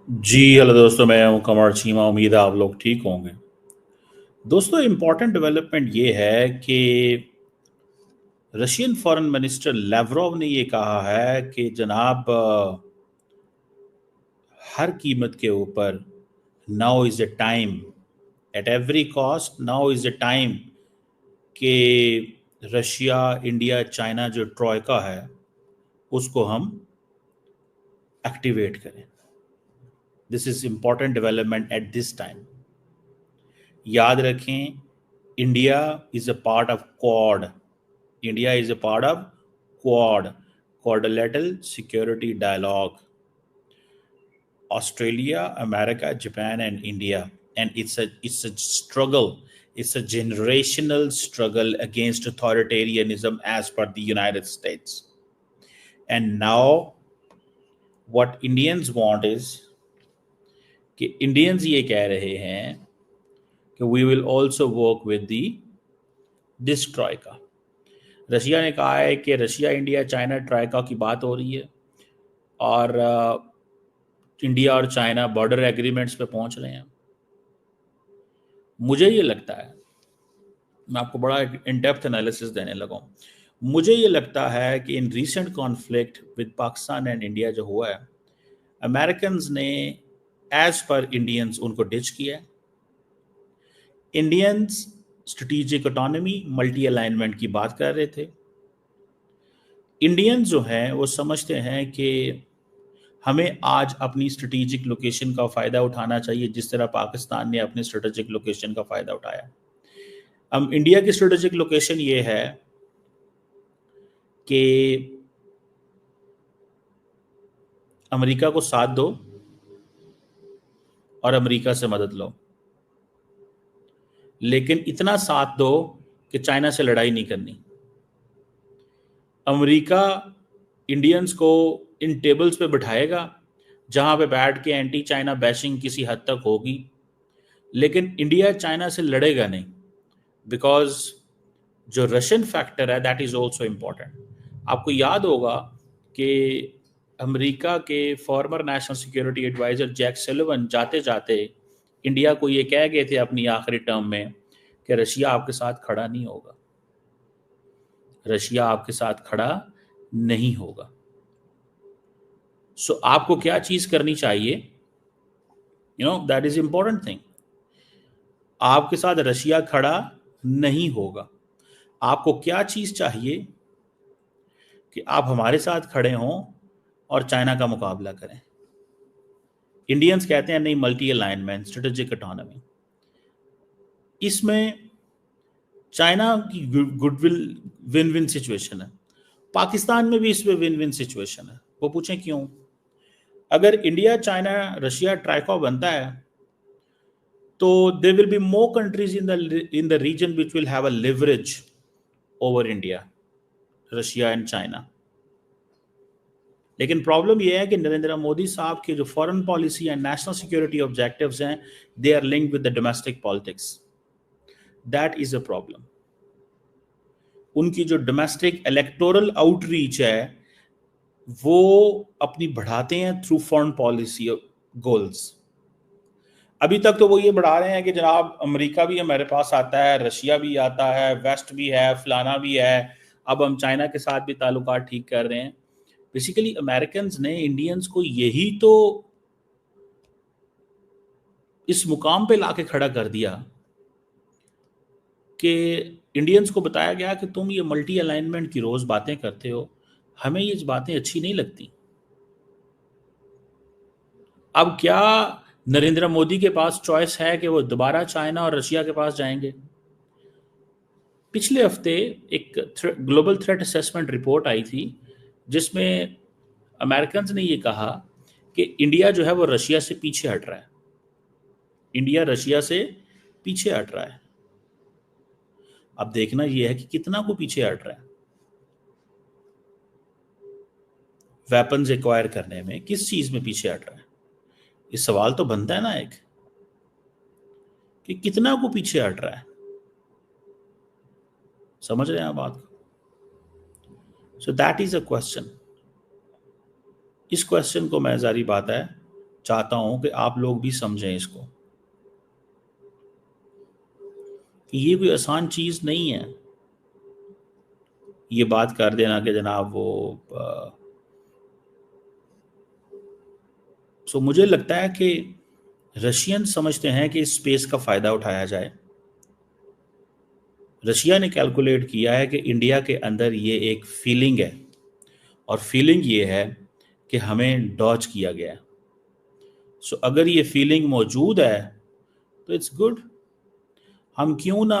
जी hello दोस्तों, मैं हूं कमर चीमा। उम्मीद है आप लोग ठीक होंगे। दोस्तों, इम्पॉर्टेंट डेवलपमेंट ये है कि रशियन फॉरेन मिनिस्टर लेवरोव ने ये कहा है कि जनाब, हर कीमत के ऊपर now is the time, at every cost now is the time कि रशिया, इंडिया, चाइना जो ट्रॉयका है उसको हम एक्टिवेट करें। This is important development at this time. याद रखें, India is a part of quad. India is a part of Quad, Quadrilateral Security Dialogue. Australia, America, Japan, and India, and it's a struggle. It's a generational struggle against authoritarianism as per the United States. And now, what Indians want is कि Indians ये कह रहे हैं कि we will also work with the this troika. Russia ने कहा है कि रशिया, इंडिया, चाइना ट्राइका की बात हो रही है और इंडिया और चाइना बॉर्डर एग्रीमेंट्स पे पहुंच रहे हैं। मुझे ये लगता है, मैं आपको बड़ा इन डेप्थ एनालिसिस देने लगा हूँ। मुझे ये लगता है कि in recent conflict with Pakistan and India जो हुआ है, अमेरिकन ने एज पर इंडियंस उनको डिच किया है। Indians strategic autonomy, multi alignment की बात कर रहे थे। इंडियंस जो हैं वो समझते हैं कि हमें आज अपनी स्ट्रेटेजिक लोकेशन का फ़ायदा उठाना चाहिए, जिस तरह पाकिस्तान ने अपने स्ट्रेटेजिक लोकेशन का फ़ायदा उठाया। अब इंडिया की स्ट्रेटेजिक लोकेशन ये है कि अमेरिका को साथ दो और अमेरिका से मदद लो, लेकिन इतना साथ दो कि चाइना से लड़ाई नहीं करनी। अमेरिका इंडियंस को इन टेबल्स पे बिठाएगा जहां पे बैठ के एंटी चाइना बैशिंग किसी हद तक होगी, लेकिन इंडिया चाइना से लड़ेगा नहीं, बिकॉज जो रशियन फैक्टर है दैट इज़ ऑल्सो इम्पॉर्टेंट। आपको याद होगा कि अमेरिका के former national security adviser Jack Sullivan जाते जाते इंडिया को ये कह गए थे अपनी आखिरी टर्म में कि रशिया आपके साथ खड़ा नहीं होगा, रशिया आपके साथ खड़ा नहीं होगा। सो आपको क्या चीज़ करनी चाहिए? That is important thing. आपके साथ रशिया खड़ा नहीं होगा। आपको क्या चीज़ चाहिए? कि आप हमारे साथ खड़े हों और चाइना का मुकाबला करें। इंडियंस कहते हैं नहीं, मल्टी अलाइनमेंट, स्ट्रेटेजिक ऑटोनॉमी। इसमें चाइना की गुडविल विन विन सिचुएशन है, पाकिस्तान में भी इसमें विन विन सिचुएशन है। वो पूछें क्यों? अगर इंडिया, चाइना, रशिया ट्राइको बनता है तो there will be more countries in the region which will have a leverage over India, Russia and China. लेकिन प्रॉब्लम यह है कि नरेंद्र मोदी साहब के जो foreign policy and national security objectives हैं, they are linked with the domestic politics. That is a problem. उनकी जो डोमेस्टिक इलेक्टोरल आउटरीच है वो अपनी बढ़ाते हैं थ्रू फॉरेन पॉलिसी गोल्स। अभी तक तो वो ये बढ़ा रहे हैं कि जनाब अमेरिका भी हमारे पास आता है, रशिया भी आता है, वेस्ट भी है, फलाना भी है, अब हम चाइना के साथ भी ताल्लुकात ठीक कर रहे हैं। बेसिकली अमेरिकन ने इंडियंस को यही तो इस मुकाम पे लाके खड़ा कर दिया कि इंडियंस को बताया गया कि तुम ये मल्टी अलाइनमेंट की रोज बातें करते हो, हमें ये बातें अच्छी नहीं लगती। अब क्या नरेंद्र मोदी के पास चॉइस है कि वो दोबारा चाइना और रशिया के पास जाएंगे? पिछले हफ्ते एक ग्लोबल थ्रेट असेसमेंट रिपोर्ट आई थी जिसमें अमेरिकन ने ये कहा कि इंडिया जो है वो रशिया से पीछे हट रहा है। इंडिया रशिया से पीछे हट रहा है। अब देखना यह है कि कितना को पीछे हट रहा है। वेपन्स एक्वायर करने में किस चीज में पीछे हट रहा है? इस सवाल तो बनता है ना एक, कि कितना को पीछे हट रहा है। समझ रहे हैं आप बात को? So that is a question. इस क्वेश्चन को मैं जारी बात है चाहता हूं कि आप लोग भी समझें इसको कि ये कोई आसान चीज नहीं है ये बात कर देना कि जनाब वो सो मुझे लगता है कि रशियन समझते हैं कि इस स्पेस का फायदा उठाया जाए। रशिया ने कैलकुलेट किया है कि इंडिया के अंदर ये एक फीलिंग है और फीलिंग ये है कि हमें डॉज किया गया है। सो अगर ये फीलिंग मौजूद है तो इट्स गुड। हम क्यों ना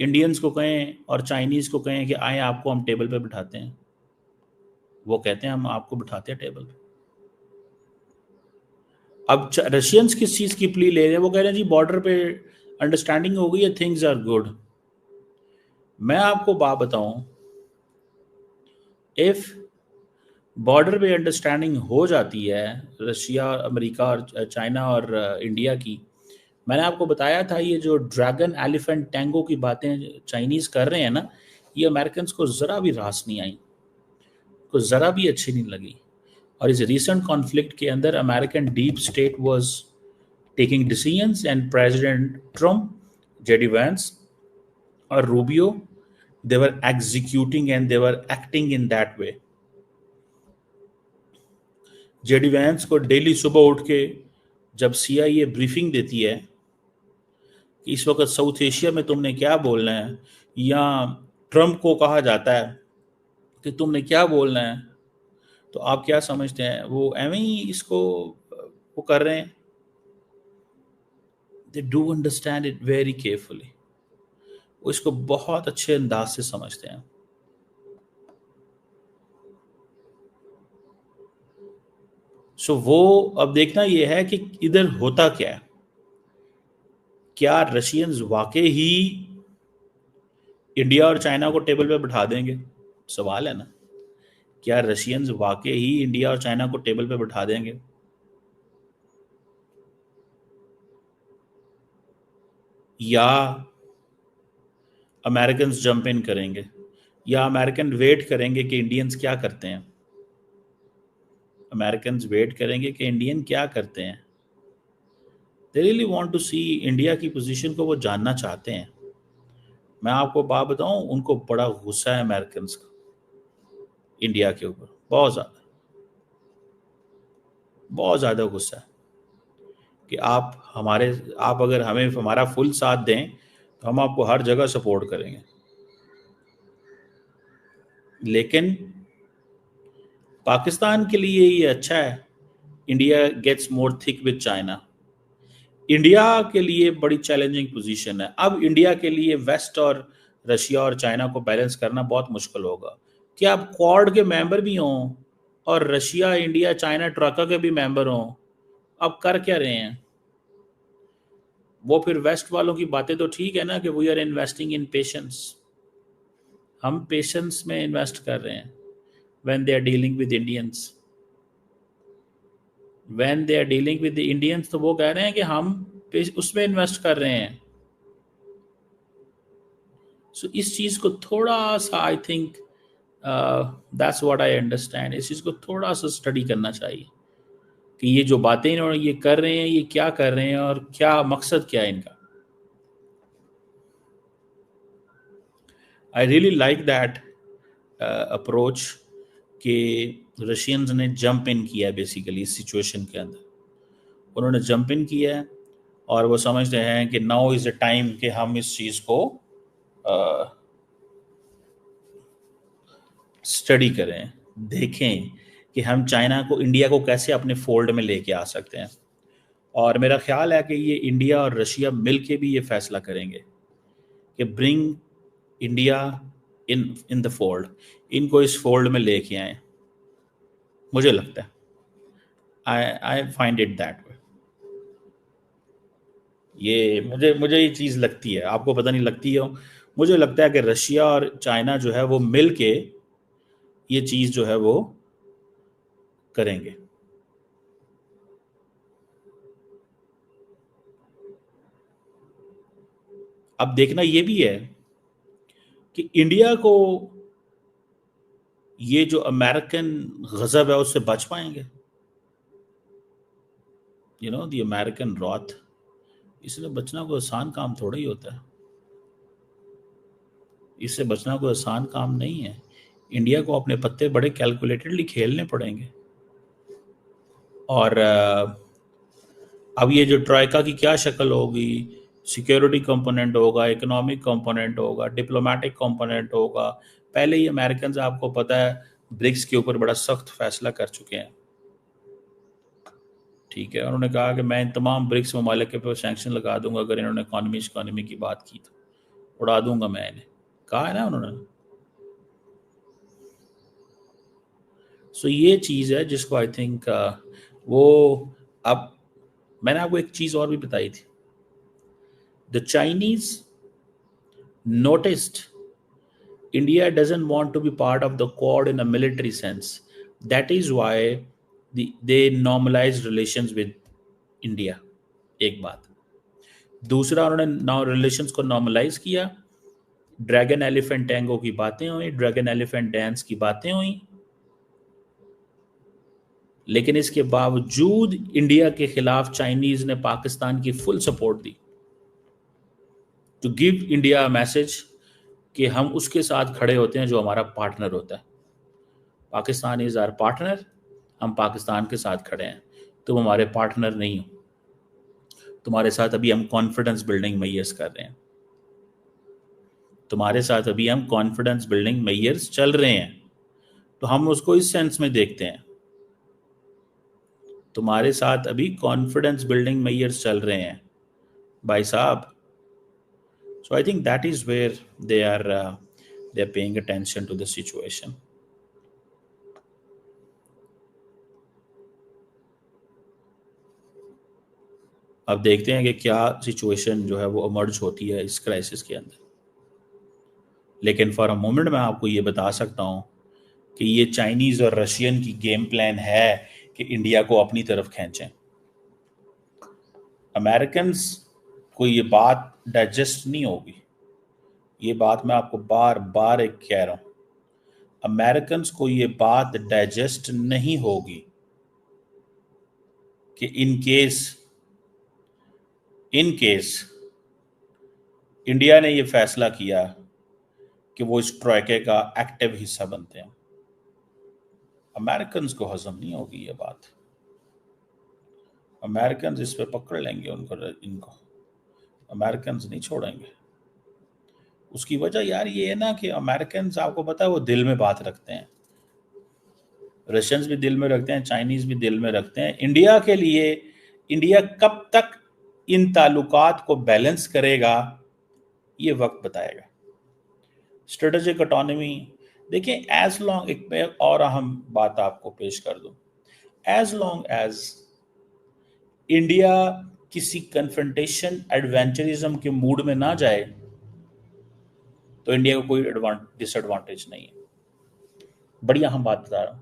इंडियंस को कहें और चाइनीज को कहें कि आए आपको हम टेबल पे बिठाते हैं। वो कहते हैं हम आपको बिठाते हैं टेबल पे। अब रशियंस किस चीज की प्ली ले रहे हैं? वो कह रहे हैं जी बॉर्डर पे अंडरस्टैंडिंग हो गई है, थिंग्स आर गुड। मैं आपको बात बताऊं, इफ बॉर्डर पे अंडरस्टैंडिंग हो जाती है रशिया, अमेरिका और चाइना और इंडिया की, मैंने आपको बताया था ये जो ड्रैगन एलिफेंट टैंगो की बातें चाइनीज कर रहे हैं ना, ये अमेरिकन को जरा भी रास नहीं आई, को जरा भी अच्छी नहीं लगी। और इस रिसेंट कॉन्फ्लिक्ट के अंदर American deep state was taking decisions and president Trump, JD Vance और Rubio, they were executing and they were acting in that way। JD Vance को डेली सुबह उठ के जब सीआईए ब्रीफिंग देती है कि इस वक्त साउथ एशिया में तुमने क्या बोलना है, या ट्रम्प को कहा जाता है कि तुमने क्या बोलना है, तो आप क्या समझते हैं वो एवं ही इसको वो कर रहे हैं? दे do understand it very carefully, वो इसको बहुत अच्छे अंदाज से समझते हैं। सो वो अब देखना ये है कि इधर होता क्या है। क्या रशियंस वाकई ही इंडिया और चाइना को टेबल पे बिठा देंगे? सवाल है ना। क्या रशियंस वाकई ही इंडिया और चाइना को टेबल पे बिठा देंगे, या अमेरिकन जंप इन करेंगे, या अमेरिकन वेट करेंगे कि इंडियंस क्या करते हैं? अमेरिकन वेट करेंगे कि इंडियन क्या करते हैं। They really want to see India की पोजीशन को वो जानना चाहते हैं। मैं आपको बात बताऊं, उनको बड़ा गुस्सा है अमेरिकन का इंडिया के ऊपर, बहुत ज़्यादा गुस्सा है कि आप अगर हमें हमारा फुल साथ दें तो हम आपको हर जगह सपोर्ट करेंगे, लेकिन पाकिस्तान के लिए ये अच्छा है। India gets more thick with China. India के लिए बड़ी चैलेंजिंग पोजीशन है। अब इंडिया के लिए वेस्ट और रशिया और चाइना को बैलेंस करना बहुत मुश्किल होगा कि आप क्वाड के मेंबर भी हों और रशिया, इंडिया, चाइना, ट्रका के भी मेंबर हों। अब कर क्या रहे हैं वो? फिर वेस्ट वालों की बातें तो ठीक है ना कि we are investing in patience, हम पेशेंस में इन्वेस्ट कर रहे हैं। When they are dealing with Indians, when they are dealing with the Indians, तो वो कह रहे हैं कि हम उसमें इन्वेस्ट कर रहे हैं। सो इस चीज को थोड़ा सा, I think that's what I understand, इस चीज को थोड़ा सा स्टडी करना चाहिए कि ये जो बातें इन्होंने ये कर रहे हैं, ये क्या कर रहे हैं और क्या मकसद क्या है इनका। I really like that approach कि रशियंस ने जंप इन किया है बेसिकली इस सिचुएशन के अंदर। उन्होंने जंप इन किया है और वो समझते हैं कि नाउ इज द टाइम कि हम इस चीज़ को स्टडी करें, देखें कि हम चाइना को, इंडिया को कैसे अपने फोल्ड में लेके आ सकते हैं। और मेरा ख्याल है कि ये इंडिया और रशिया मिल के भी ये फैसला करेंगे कि bring India in the fold, इनको इस फोल्ड में लेके आए। मुझे लगता है, I find it that way. ये मुझे मुझे ये चीज़ लगती है, आपको पता नहीं लगती है। मुझे लगता है कि रशिया और चाइना जो है वो मिल के ये चीज़ जो है वो करेंगे। अब देखना ये भी है कि इंडिया को ये जो अमेरिकन गजब है उससे बच पाएंगे। द अमेरिकन रॉथ, इससे बचना कोई आसान काम थोड़ा ही होता है। इससे बचना कोई आसान काम नहीं है। इंडिया को अपने पत्ते बड़े कैलकुलेटेडली खेलने पड़ेंगे। और अब ये जो ट्राइका की क्या शक्ल होगी, सिक्योरिटी कंपोनेंट होगा, इकोनॉमिक कंपोनेंट होगा, डिप्लोमेटिक कंपोनेंट होगा। पहले ही अमेरिकन आपको पता है ब्रिक्स के ऊपर बड़ा सख्त फैसला कर चुके हैं, ठीक है। उन्होंने कहा कि मैं इन तमाम ब्रिक्स ममालिक के ऊपर सैंक्शन लगा दूंगा अगर इन्होंने इकॉनमी की बात की तो उड़ा दूंगा मैं इन्हें, कहा है ना उन्होंने। सो ये चीज़ है जिसको आई थिंक वो, अब मैंने आपको एक चीज़ और भी बताई थी, the Chinese noticed India doesn't want to be part of the Quad in a military sense. That is why they normalized relations with India. एक बात। दूसरा, उन्होंने रिलेशंस को नॉर्मलाइज किया। ड्रैगन एलिफेंट टैंगो की बातें हुई, ड्रैगन एलिफेंट डांस की बातें हुई, लेकिन इसके बावजूद इंडिया के खिलाफ चाइनीज ने पाकिस्तान की फुल सपोर्ट दी, टू गिव इंडिया मैसेज कि हम उसके साथ खड़े होते हैं जो हमारा पार्टनर होता है। पाकिस्तान इज आवर पार्टनर, हम पाकिस्तान के साथ खड़े हैं, तुम हमारे पार्टनर नहीं हो, तुम्हारे साथ अभी हम कॉन्फिडेंस बिल्डिंग मेजर्स कर रहे हैं, तुम्हारे साथ अभी हम कॉन्फिडेंस बिल्डिंग मेजर्स चल रहे हैं। तो हम उसको इस सेंस में देखते हैं, तुम्हारे साथ अभी कॉन्फिडेंस बिल्डिंग मेजर्स चल रहे हैं भाई साहब। So I think that is where they are paying attention to the situation. अब देखते हैं कि क्या सिचुएशन जो है वो इमर्ज होती है इस क्राइसिस के अंदर। लेकिन फॉर अ मोमेंट मैं आपको ये बता सकता हूँ कि ये चाइनीज और रशियन की गेम प्लान है कि इंडिया को अपनी तरफ खींचें। अमेरिकन को ये बात डाइजेस्ट नहीं होगी, ये बात मैं आपको बार बार एक कह रहा हूं, अमेरिकन को ये बात डाइजेस्ट नहीं होगी कि इन केस इंडिया ने ये फैसला किया कि वो इस ट्रॉयके का एक्टिव हिस्सा बनते हैं। अमेरिकन को हजम नहीं होगी ये बात, अमेरिकन इस पे पकड़ लेंगे इनको अमेरिकन नहीं छोड़ेंगे। उसकी वजह यार ये है ना कि अमेरिकन आपको पता है वो दिल में बात रखते हैं, रशियंस भी दिल में रखते हैं, चाइनीज भी दिल में रखते हैं। इंडिया के लिए इंडिया कब तक इन ताल्लुकात को बैलेंस करेगा ये वक्त बताएगा। स्ट्रेटेजिक ऑटोनॉमी देखिए, एज लॉन्ग, एक और अहम बात आपको पेश कर दूं, एज लॉन्ग एज इंडिया किसी कन्फ्रंटेशन एडवेंचरिज्म के मूड में ना जाए तो इंडिया को कोई डिसएडवांटेज नहीं है। बढ़िया हम बात बता रहा हूं,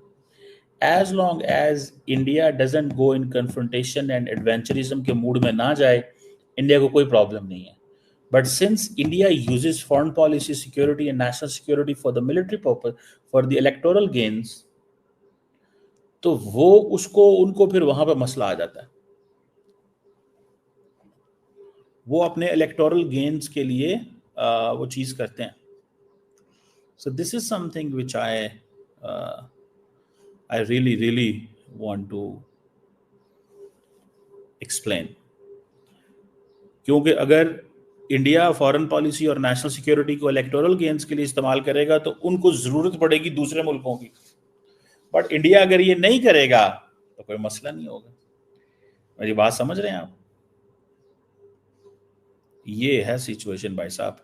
as long as India doesn't go in confrontation and adventurism के मूड में ना जाए, इंडिया को कोई प्रॉब्लम नहीं है। But since India uses foreign policy, security and national security for the military purpose, for the electoral gains, तो वो उसको उनको फिर वहां पर मसला आ जाता है। वो अपने इलेक्टोरल गेन्स के लिए वो चीज करते हैं। So this is something which I really want to explain, क्योंकि अगर इंडिया फॉरेन पॉलिसी और नेशनल सिक्योरिटी को इलेक्टोरल गेन्स के लिए इस्तेमाल करेगा तो उनको जरूरत पड़ेगी दूसरे मुल्कों की, बट इंडिया अगर ये नहीं करेगा तो कोई मसला नहीं होगा। मेरी बात समझ रहे हैं आप? ये है सिचुएशन भाई साहब।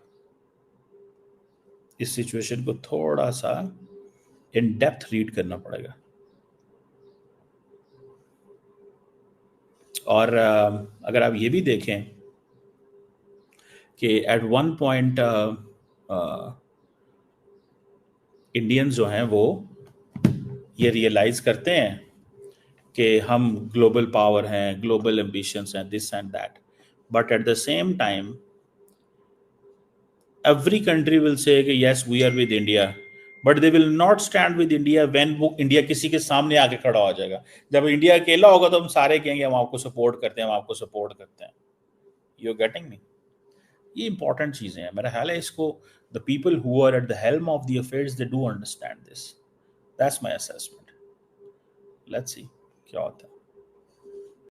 इस सिचुएशन को थोड़ा सा इन डेप्थ रीड करना पड़ेगा। और अगर आप ये भी देखें कि एट वन पॉइंट इंडियंस जो हैं वो ये रियलाइज करते हैं कि हम ग्लोबल पावर हैं, ग्लोबल एम्बिशंस हैं, this and that, but at the same time every country will say कि yes we are with India, but they will not stand with India when वो इंडिया किसी के सामने आके खड़ा हो जाएगा। जब इंडिया अकेला होगा तो हम सारे कहेंगे हम आपको सपोर्ट करते हैं, हम आपको सपोर्ट करते हैं। You are getting me? ये इंपॉर्टेंट चीजें हैं, मेरा ख्याल है इसको the people who are at the helm of the affairs they do understand this. That's my assessment. Let's see क्या होता है।